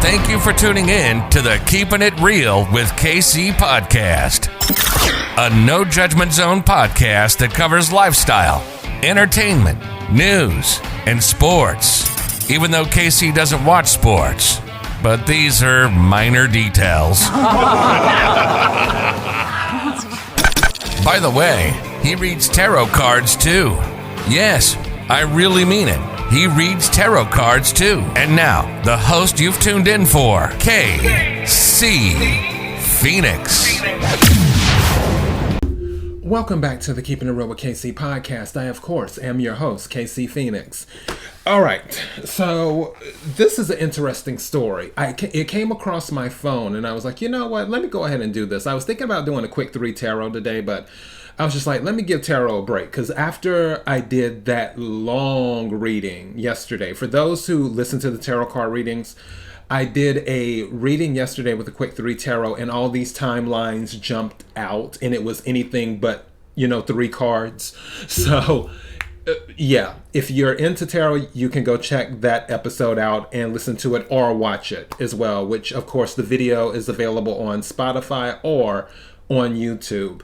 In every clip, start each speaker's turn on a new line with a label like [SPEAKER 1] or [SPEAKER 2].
[SPEAKER 1] Thank you for tuning in to the Keeping It Real with KC podcast, a no judgment zone podcast that covers lifestyle, entertainment, news, and sports. Even though KC doesn't watch sports, but these are minor details. By the way, he reads tarot cards too. Yes, I really mean it. He reads tarot cards too. And now, the host you've tuned in for, KC Phoenix.
[SPEAKER 2] Welcome back to the Keeping It Real with KC podcast. I, of course, am your host, KC Phoenix. All right, so this is an interesting story. It came across my phone, and I was like, you know what? Let me go ahead and do this. I was thinking about doing a quick 3 tarot today, but I was just like, let me give tarot a break. Because after I did that long reading yesterday, for those who listen to the tarot card readings, I did a reading yesterday with a quick 3 tarot, and all these timelines jumped out, and it was anything but, 3 cards. So yeah, if you're into tarot, you can go check that episode out and listen to it or watch it as well, which of course the video is available on Spotify or on YouTube.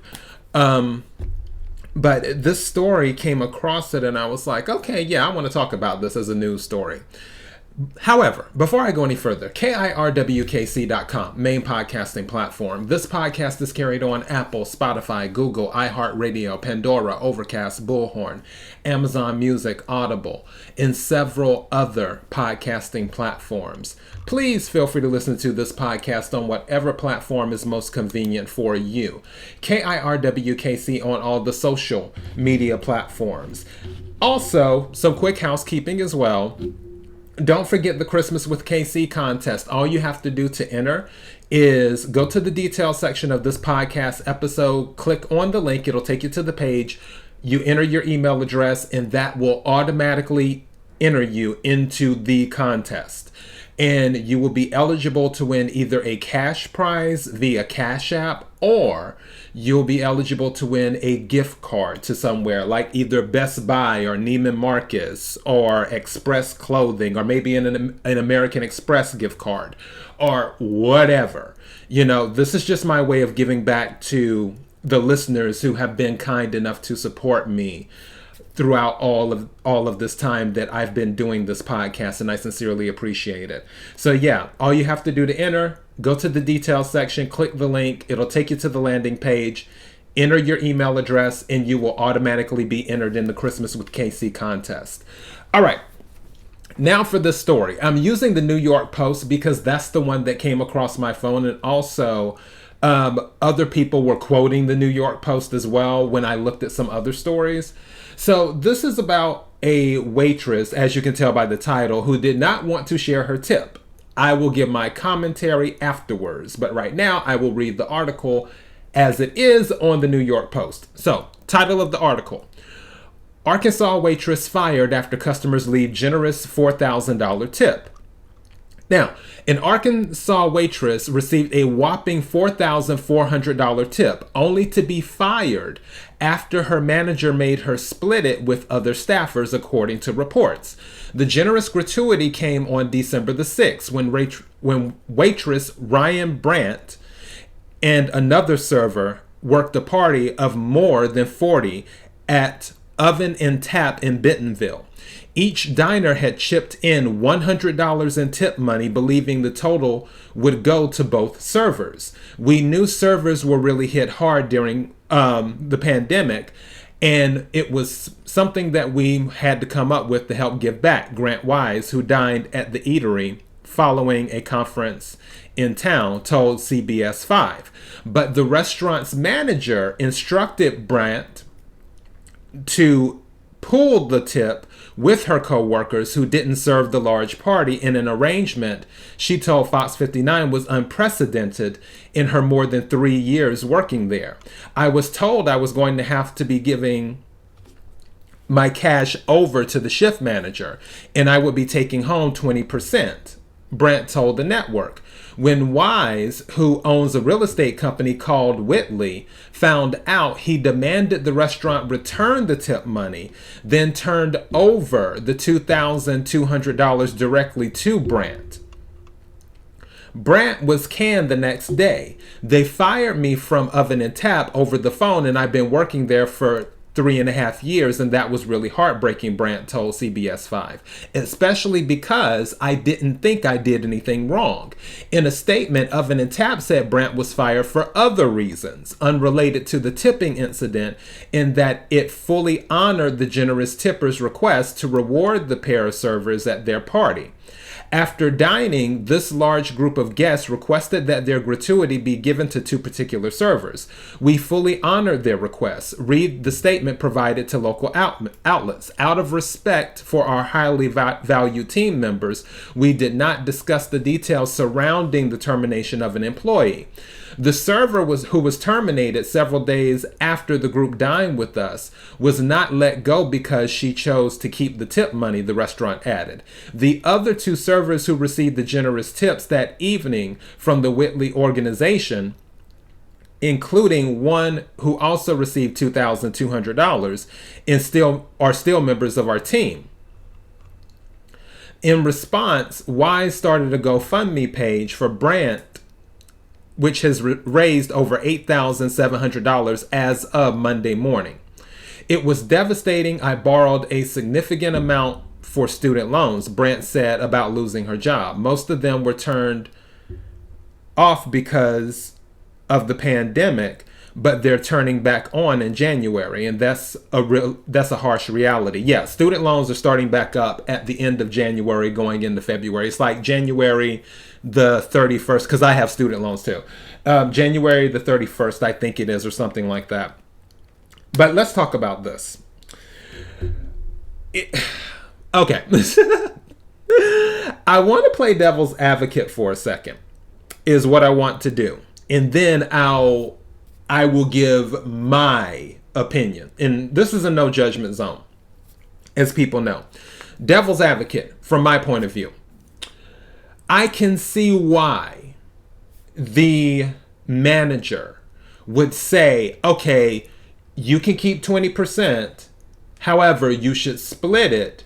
[SPEAKER 2] But this story came across it and I was like, okay, yeah, I want to talk about this as a news story. However, before I go any further, KIRWKC.com, main podcasting platform. This podcast is carried on Apple, Spotify, Google, iHeartRadio, Pandora, Overcast, Bullhorn, Amazon Music, Audible, and several other podcasting platforms. Please feel free to listen to this podcast on whatever platform is most convenient for you. KIRWKC on all the social media platforms. Also, some quick housekeeping as well. Don't forget the Christmas with KC contest. All you have to do to enter is go to the details section of this podcast episode, click on the link, it'll take you to the page, you enter your email address, and that will automatically enter you into the contest. And you will be eligible to win either a cash prize via CashApp, or you'll be eligible to win a gift card to somewhere like either Best Buy or Neiman Marcus or Express Clothing, or maybe an American Express gift card or whatever. This is just my way of giving back to the listeners who have been kind enough to support me throughout all of this time that I've been doing this podcast, and I sincerely appreciate it. So yeah, all you have to do to enter, go to the details section, click the link, it'll take you to the landing page, enter your email address, and you will automatically be entered in the Christmas with KC contest. All right, now for this story. I'm using the New York Post because that's the one that came across my phone, and also other people were quoting the New York Post as well when I looked at some other stories. So this is about a waitress, as you can tell by the title, who did not want to share her tip. I will give my commentary afterwards, but right now I will read the article as it is on the New York Post. So, title of the article: Arkansas waitress fired after customers leave generous $4,000 tip. Now, an Arkansas waitress received a whopping $4,400 tip, only to be fired after her manager made her split it with other staffers, according to reports. The generous gratuity came on December the 6th when waitress Ryan Brandt and another server worked a party of more than 40 at Oven and Tap in Bentonville. Each diner had chipped in $100 in tip money, believing the total would go to both servers. We knew servers were really hit hard during the pandemic, and it was something that we had to come up with to help give back. Grant Wise, who dined at the eatery following a conference in town, told CBS 5. But the restaurant's manager instructed Brandt to pool the tip with her co-workers who didn't serve the large party in an arrangement she told Fox 59 was unprecedented in her more than 3 years working there. I was told I was going to have to be giving my cash over to the shift manager, and I would be taking home 20%, Brandt told the network. When Wise, who owns a real estate company called Whitley, found out, he demanded the restaurant return the tip money, then turned over the $2,200 directly to Brandt. Brant was canned the next day. They fired me from Oven and Tap over the phone, and I've been working there for 3.5 years, and that was really heartbreaking, Brant told CBS 5, especially because I didn't think I did anything wrong. In a statement, Oven and Tap said Brant was fired for other reasons, unrelated to the tipping incident, in that it fully honored the generous tipper's request to reward the pair of servers at their party. After dining, this large group of guests requested that their gratuity be given to 2 particular servers. We fully honored their requests. Read the statement provided to local outlets. Out of respect for our highly valued team members, we did not discuss the details surrounding the termination of an employee. The server who was terminated several days after the group dined with us was not let go because she chose to keep the tip money, the restaurant added. The other 2 servers who received the generous tips that evening from the Whitley organization, including one who also received $2,200, and are still members of our team. In response, Wise started a GoFundMe page for Brant, which has raised over $8,700 as of Monday morning. It was devastating. I borrowed a significant amount for student loans, Brant said about losing her job. Most of them were turned off because of the pandemic, but they're turning back on in January, and that's a harsh reality. Yeah, student loans are starting back up at the end of January going into February. It's like January the 31st, because I have student loans too. January the 31st, I think it is, or something like that. But let's talk about this. Okay. I want to play devil's advocate for a second, is what I want to do. And then I will give my opinion. And this is a no judgment zone, as people know. Devil's advocate, from my point of view. I can see why the manager would say, okay, you can keep 20%. However, you should split it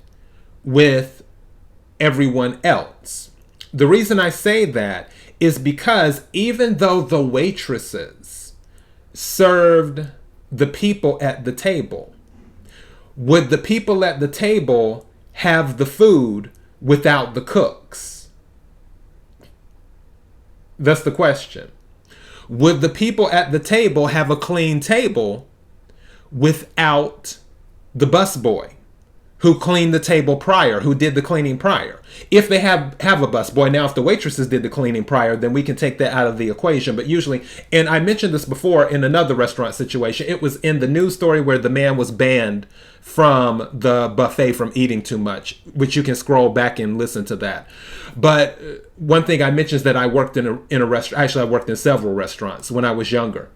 [SPEAKER 2] with everyone else. The reason I say that is because even though the waitresses served the people at the table, would the people at the table have the food without the cooks? That's the question. Would the people at the table have a clean table without the busboy who cleaned the table prior, who did the cleaning prior? If they have a busboy, now if the waitresses did the cleaning prior, then we can take that out of the equation. But usually, and I mentioned this before in another restaurant situation, it was in the news story where the man was banned from the buffet from eating too much, which you can scroll back and listen to that. But one thing I mentioned is that I worked in a restaurant. Actually, I worked in several restaurants when I was younger.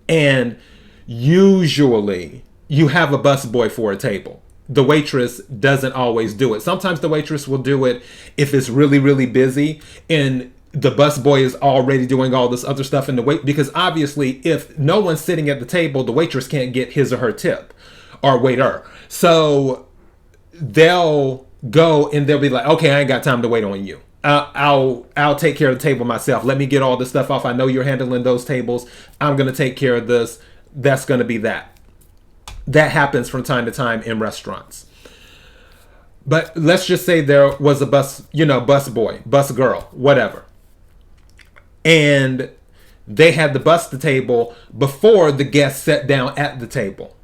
[SPEAKER 2] And usually you have a busboy for a table. The waitress doesn't always do it. Sometimes the waitress will do it if it's really, really busy and the busboy is already doing all this other stuff in the wait. Because obviously, if no one's sitting at the table, the waitress can't get his or her tip, or waiter. So they'll go and they'll be like, okay, I ain't got time to wait on you. I'll take care of the table myself. Let me get all this stuff off. I know you're handling those tables. I'm going to take care of this. That's going to be that. That happens from time to time in restaurants. But let's just say there was a bus boy, bus girl, whatever. And they had to bus the table before the guests sat down at the table.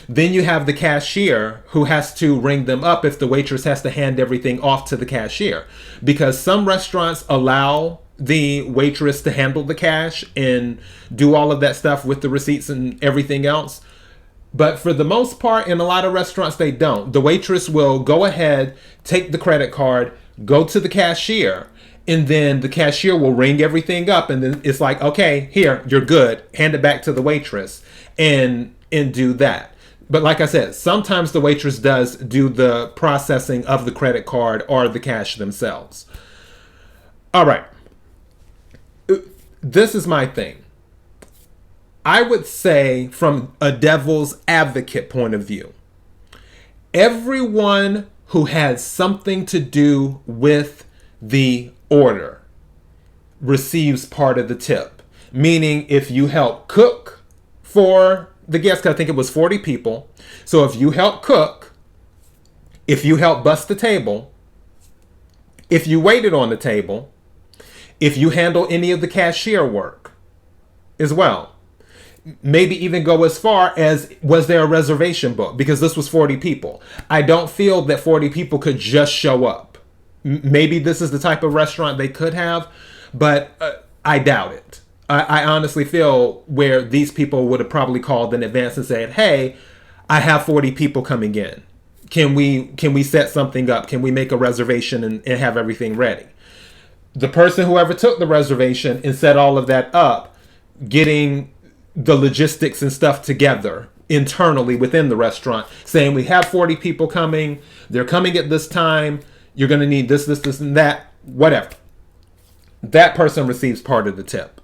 [SPEAKER 2] Then you have the cashier who has to ring them up if the waitress has to hand everything off to the cashier. Because some restaurants allow the waitress to handle the cash and do all of that stuff with the receipts and everything else. But for the most part, in a lot of restaurants, they don't. The waitress will go ahead, take the credit card, go to the cashier, and then the cashier will ring everything up. And then it's like, okay, here, you're good. Hand it back to the waitress and do that. But like I said, sometimes the waitress does do the processing of the credit card or the cash themselves. All right. This is my thing. I would say, from a devil's advocate point of view, everyone who had something to do with the order receives part of the tip. Meaning if you help cook for the guests, I think it was 40 people. So if you help cook, if you help bust the table, if you waited on the table, if you handle any of the cashier work as well, maybe even go as far as, was there a reservation book? Because this was 40 people. I don't feel that 40 people could just show up. Maybe this is the type of restaurant they could have, but I doubt it. I honestly feel where these people would have probably called in advance and said, hey, I have 40 people coming in. Can we set something up? Can we make a reservation and have everything ready? The person, whoever took the reservation and set all of that up, getting the logistics and stuff together internally within the restaurant, saying we have 40 people coming, they're coming at this time, you're going to need this, and that, whatever. That person receives part of the tip.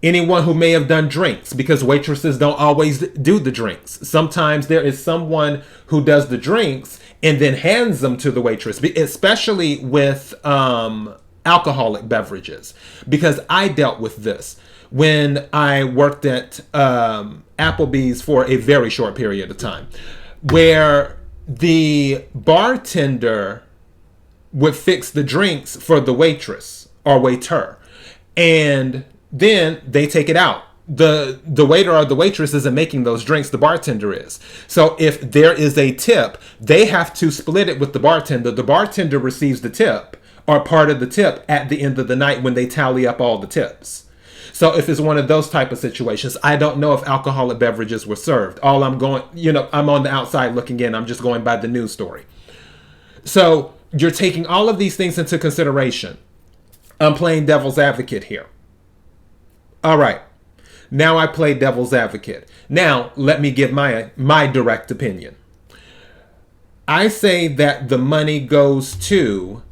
[SPEAKER 2] Anyone who may have done drinks, because waitresses don't always do the drinks. Sometimes there is someone who does the drinks and then hands them to the waitress, especially with alcoholic beverages. Because I dealt with this when I worked at Applebee's for a very short period of time, where the bartender would fix the drinks for the waitress or waiter, and then they take it out. The waiter or the waitress isn't making those drinks, the bartender is. So if there is a tip, they have to split it with the bartender. The bartender receives the tip or part of the tip at the end of the night when they tally up all the tips. So if it's one of those type of situations, I don't know if alcoholic beverages were served. All I'm going, I'm on the outside looking in. I'm just going by the news story. So you're taking all of these things into consideration. I'm playing devil's advocate here. All right. Now I play devil's advocate. Now let me give my direct opinion. I say that the money goes to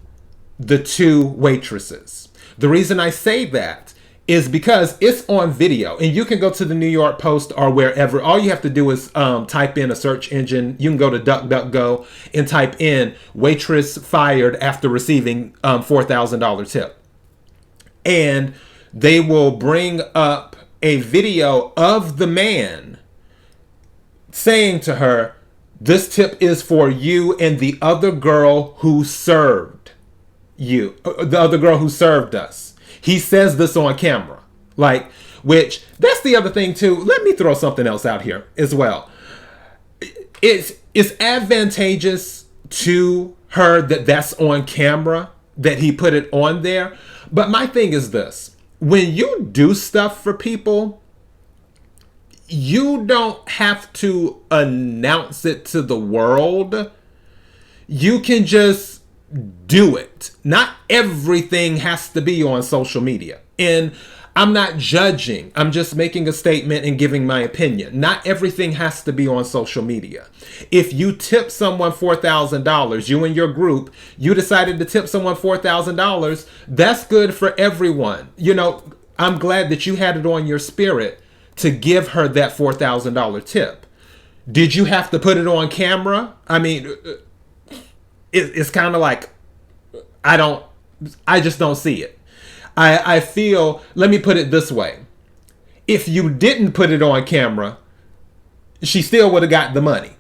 [SPEAKER 2] the two waitresses. The reason I say that is because it's on video, and you can go to the New York Post or wherever. All you have to do is type in a search engine. You can go to DuckDuckGo and type in waitress fired after receiving $4,000 tip. And they will bring up a video of the man saying to her, this tip is for you and the other girl who served you, the other girl who served us. He says this on camera. Which, that's the other thing too. Let me throw something else out here as well. It's advantageous to her that that's on camera, that he put it on there. But my thing is this. When you do stuff for people, you don't have to announce it to the world. You can just do it. Not everything has to be on social media. And I'm not judging. I'm just making a statement and giving my opinion. Not everything has to be on social media. If you tip someone $4,000, you and your group, you decided to tip someone $4,000, that's good for everyone. I'm glad that you had it on your spirit to give her that $4,000 tip. Did you have to put it on camera? I mean, it's kind of like, I just don't see it. I feel, let me put it this way. If you didn't put it on camera, she still would have got the money.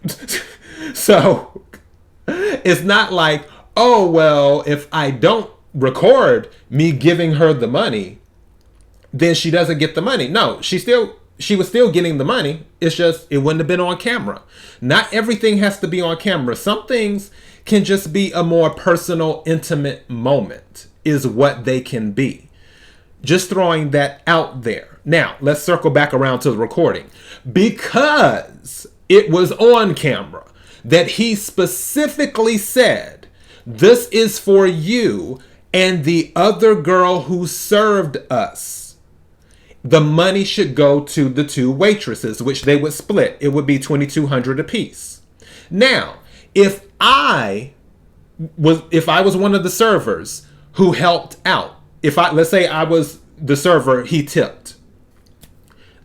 [SPEAKER 2] So it's not like, oh, well, if I don't record me giving her the money, then she doesn't get the money. No, she was still getting the money. It's just, it wouldn't have been on camera. Not everything has to be on camera. Some things can just be a more personal, intimate moment is what they can be. Just throwing that out there. Now, let's circle back around to the recording. Because it was on camera that he specifically said, this is for you and the other girl who served us. The money should go to the two waitresses, which they would split. It would be $2,200 apiece. Now, if I was one of the servers who helped out, let's say I was the server he tipped,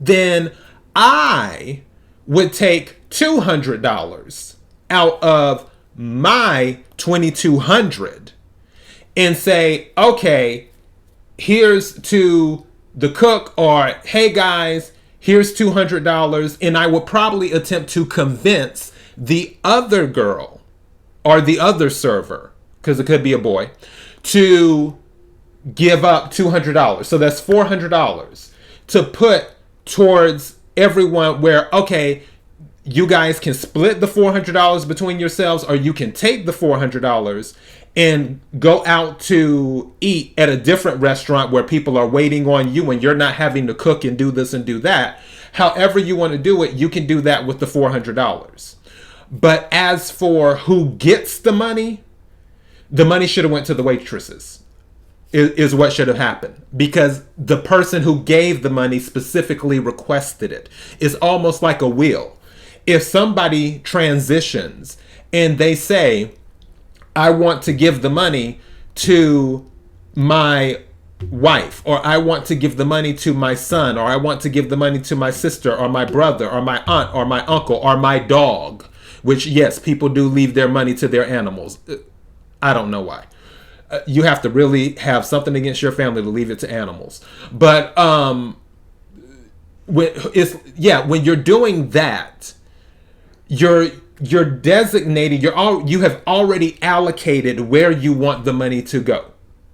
[SPEAKER 2] then I would take $200 out of my $2,200 and say, okay, here's to the cook, or hey guys, here's $200. And I would probably attempt to convince the other girl or the other server, because it could be a boy, to give up $200. So that's $400 to put towards everyone, where, okay, you guys can split the $400 between yourselves, or you can take the $400 and go out to eat at a different restaurant where people are waiting on you and you're not having to cook and do this and do that. However you want to do it, you can do that with the $400. But as for who gets the money should have went to the waitresses. Is what should have happened, because the person who gave the money specifically requested it. It's almost like a will. If somebody transitions and they say, I want to give the money to my wife, or I want to give the money to my son, or I want to give the money to my sister or my brother or my aunt or my uncle or my dog, which, yes, people do leave their money to their animals. I don't know why. You have to really have something against your family to leave it to animals. But when you're doing that, you're designating, you have already allocated where you want the money to go.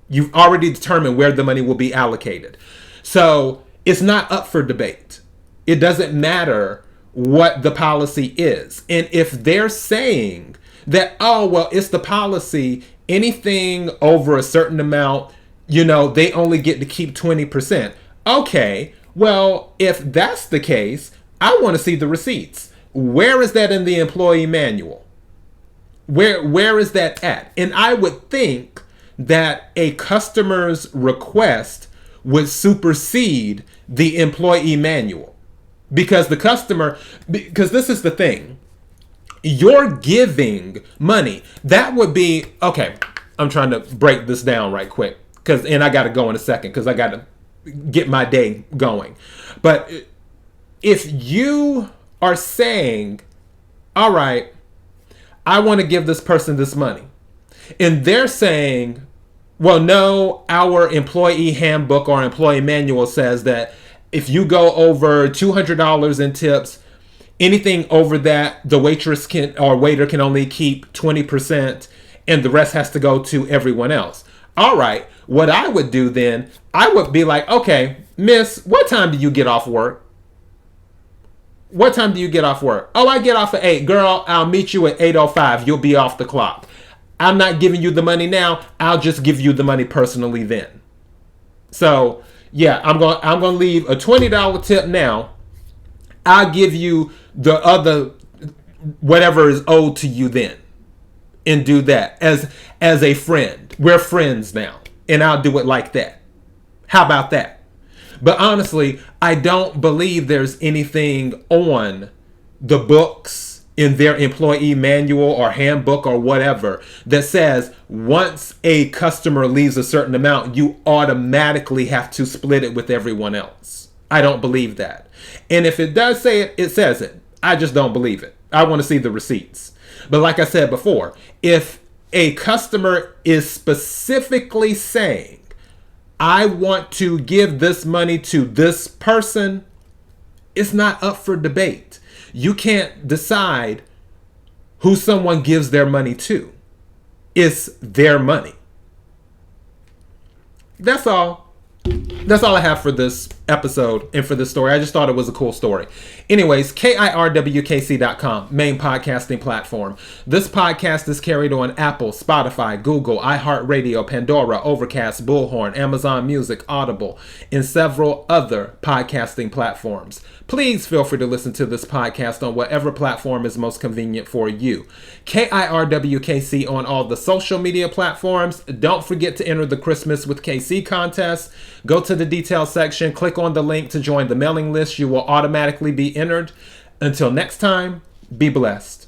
[SPEAKER 2] You've already determined where the money will be allocated. So it's not up for debate. It doesn't matter what the policy is. And if they're saying that, oh, well, it's the policy, anything over a certain amount, they only get to keep 20%. Okay, well, if that's the case, I want to see the receipts. Where is that in the employee manual? Where is that at? And I would think that a customer's request would supersede the employee manual. Because because this is the thing. You're giving money. That would be, okay, I'm trying to break this down right quick, and I got to go in a second because I got to get my day going. But if you are saying, all right, I want to give this person this money, and they're saying, well, no, our employee handbook or employee manual says that if you go over $200 in tips, anything over that, the waitress or waiter can only keep 20%, and the rest has to go to everyone else. All right, what I would do then, I would be like, okay, miss, what time do you get off work? What time do you get off work? Oh, I get off at 8. Girl, I'll meet you at 8:05. You'll be off the clock. I'm not giving you the money now. I'll just give you the money personally then. So, yeah, I'm going to leave a $20 tip now. I'll give you the other, whatever is owed to you then. And do that as a friend. We're friends now. And I'll do it like that. How about that? But honestly, I don't believe there's anything on the books in their employee manual or handbook or whatever that says once a customer leaves a certain amount, you automatically have to split it with everyone else. I don't believe that. And if it does say it, it says it. I just don't believe it. I want to see the receipts. But like I said before, if a customer is specifically saying, I want to give this money to this person, it's not up for debate. You can't decide who someone gives their money to. It's their money. That's all. That's all I have for this episode and for this story. I just thought it was a cool story. Anyways, KIRWKC.com, main podcasting platform. This podcast is carried on Apple, Spotify, Google, iHeartRadio, Pandora, Overcast, Bullhorn, Amazon Music, Audible, and several other podcasting platforms. Please feel free to listen to this podcast on whatever platform is most convenient for you. KIRWKC on all the social media platforms. Don't forget to enter the Christmas with KC contest. Go to the details section, click on the link to join the mailing list. You will automatically be entered. Until next time, be blessed.